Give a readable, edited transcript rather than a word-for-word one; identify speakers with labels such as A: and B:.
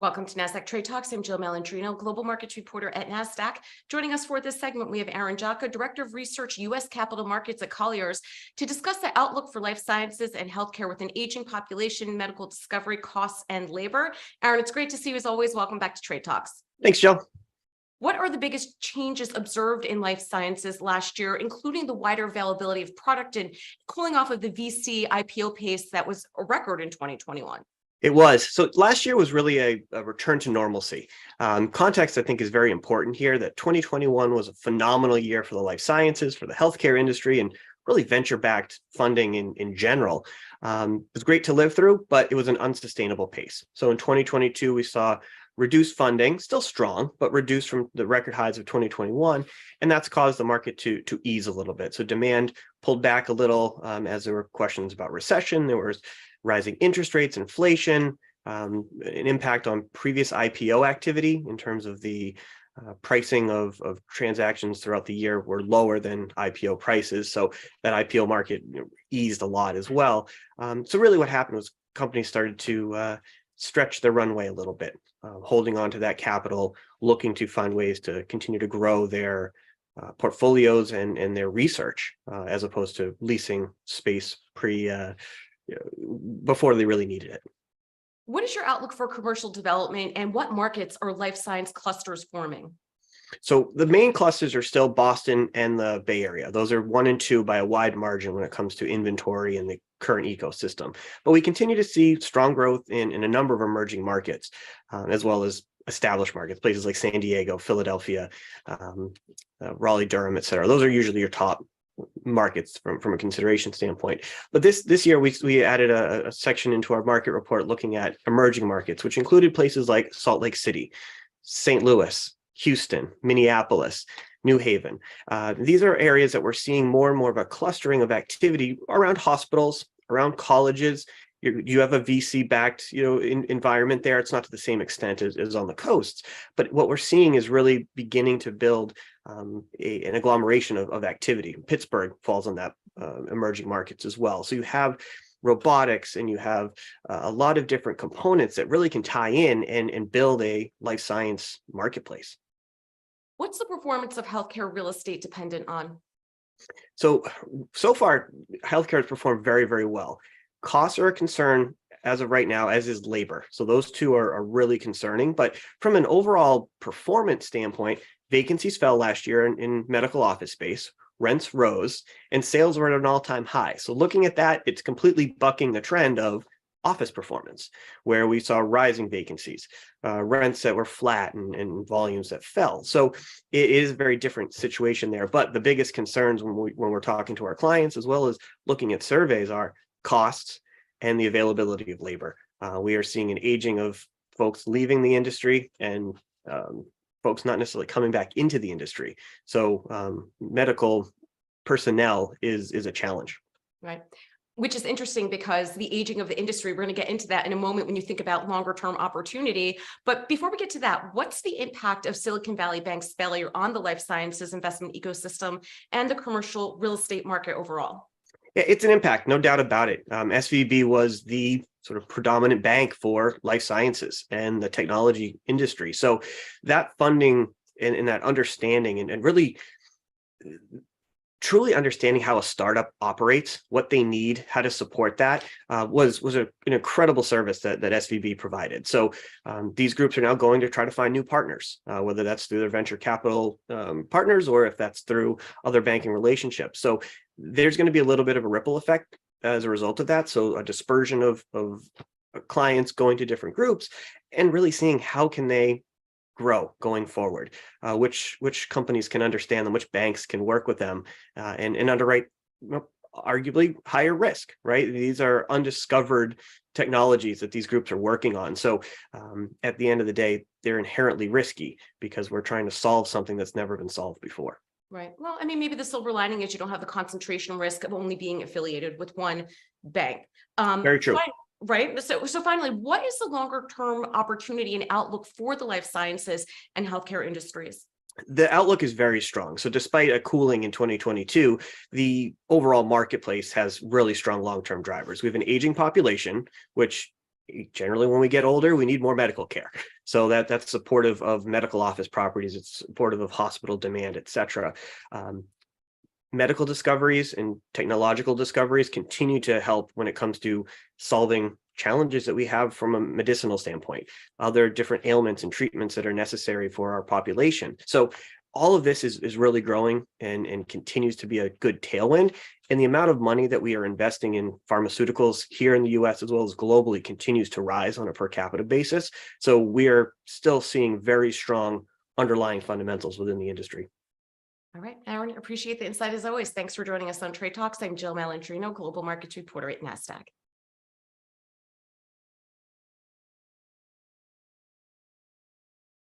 A: Welcome to Nasdaq TradeTalks. I'm Jill Malandrino, Global Markets Reporter at Nasdaq. Joining us for this segment, we have Jodka, Director of Research, U.S. Capital Markets at Colliers, to discuss the outlook for life sciences and healthcare with an aging population, medical discovery, costs, and labor. Aaron, it's great to see you as always. Welcome back to Trade Talks.
B: Thanks, Jill.
A: What are the biggest changes observed in life sciences last year, including the wider availability of product and cooling off of the VC IPO pace that was a record in 2021?
B: It was. So last year was really a return to normalcy. Context, I think, is very important here, that 2021 was a phenomenal year for the life sciences, for the healthcare industry, and really venture-backed funding in general. It was great to live through, but it was an unsustainable pace. So in 2022, we saw reduced funding, still strong, but reduced from the record highs of 2021. And that's caused the market to ease a little bit. So demand pulled back a little as there were questions about recession. There was rising interest rates, inflation, an impact on previous IPO activity in terms of the pricing of transactions throughout the year were lower than IPO prices. So that IPO market eased a lot as well. So really what happened was companies started to stretch their runway a little bit, holding on to that capital, looking to find ways to continue to grow their portfolios and their research, as opposed to leasing space before they really needed it.
A: What is your outlook for commercial development, and what markets are life science clusters forming?
B: So the main clusters are still Boston and the Bay Area. Those are 1 and 2 by a wide margin when it comes to inventory and the current ecosystem. But we continue to see strong growth in a number of emerging markets, as well as established markets, places like San Diego, Philadelphia, Raleigh, Durham, et cetera. Those are usually your top markets from a consideration standpoint. But this year we added a section into our market report looking at emerging markets, which included places like Salt Lake City, St. Louis, Houston, Minneapolis, New Haven. These are areas that we're seeing more and more of a clustering of activity around hospitals, around colleges. You have a VC-backed, environment there. It's not to the same extent as on the coasts, but what we're seeing is really beginning to build an agglomeration of activity. Pittsburgh falls on that emerging markets as well. So you have robotics and you have a lot of different components that really can tie in and build a life science marketplace.
A: What's the performance of healthcare real estate dependent on?
B: So far, healthcare has performed very, very well. Costs are a concern as of right now, as is labor. So those two are really concerning. But from an overall performance standpoint, vacancies fell last year in medical office space, rents rose, and sales were at an all-time high. So looking at that, it's completely bucking the trend of office performance, where we saw rising vacancies, rents that were flat and volumes that fell. So it is a very different situation there. But the biggest concerns when we're talking to our clients, as well as looking at surveys, are costs and the availability of labor. We are seeing an aging of folks leaving the industry and folks not necessarily coming back into the industry. So medical personnel is a challenge.
A: Right. Which is interesting because the aging of the industry, we're going to get into that in a moment when you think about longer term opportunity. But before we get to that, what's the impact of Silicon Valley Bank's failure on the life sciences investment ecosystem and the commercial real estate market overall?
B: It's an impact, no doubt about it. SVB was the sort of predominant bank for life sciences and the technology industry. So that funding and that understanding and really truly understanding how a startup operates, what they need, how to support that was an incredible service that SVB provided. So these groups are now going to try to find new partners, whether that's through their venture capital partners or if that's through other banking relationships. So there's going to be a little bit of a ripple effect as a result of that. So a dispersion of clients going to different groups and really seeing how can they grow going forward, which companies can understand them, which banks can work with them and underwrite arguably higher risk, right? These are undiscovered technologies that these groups are working on. So at the end of the day, they're inherently risky because we're trying to solve something that's never been solved before.
A: Right. Well, I mean, maybe the silver lining is you don't have the concentration risk of only being affiliated with one bank.
B: Very true.
A: Right. So finally, what is the longer term opportunity and outlook for the life sciences and healthcare industries?
B: The outlook is very strong. So despite a cooling in 2022, the overall marketplace has really strong long-term drivers. We have an aging population, which generally when we get older, we need more medical care. So that's supportive of medical office properties. It's supportive of hospital demand, et cetera. Medical discoveries and technological discoveries continue to help when it comes to solving challenges that we have from a medicinal standpoint, other different ailments and treatments that are necessary for our population. So all of this is really growing and continues to be a good tailwind. And the amount of money that we are investing in pharmaceuticals here in the US as well as globally continues to rise on a per capita basis. So we are still seeing very strong underlying fundamentals within the industry.
A: All right, Aaron, appreciate the insight as always. Thanks for joining us on Trade Talks. I'm Jill Malandrino, Global Markets Reporter at Nasdaq.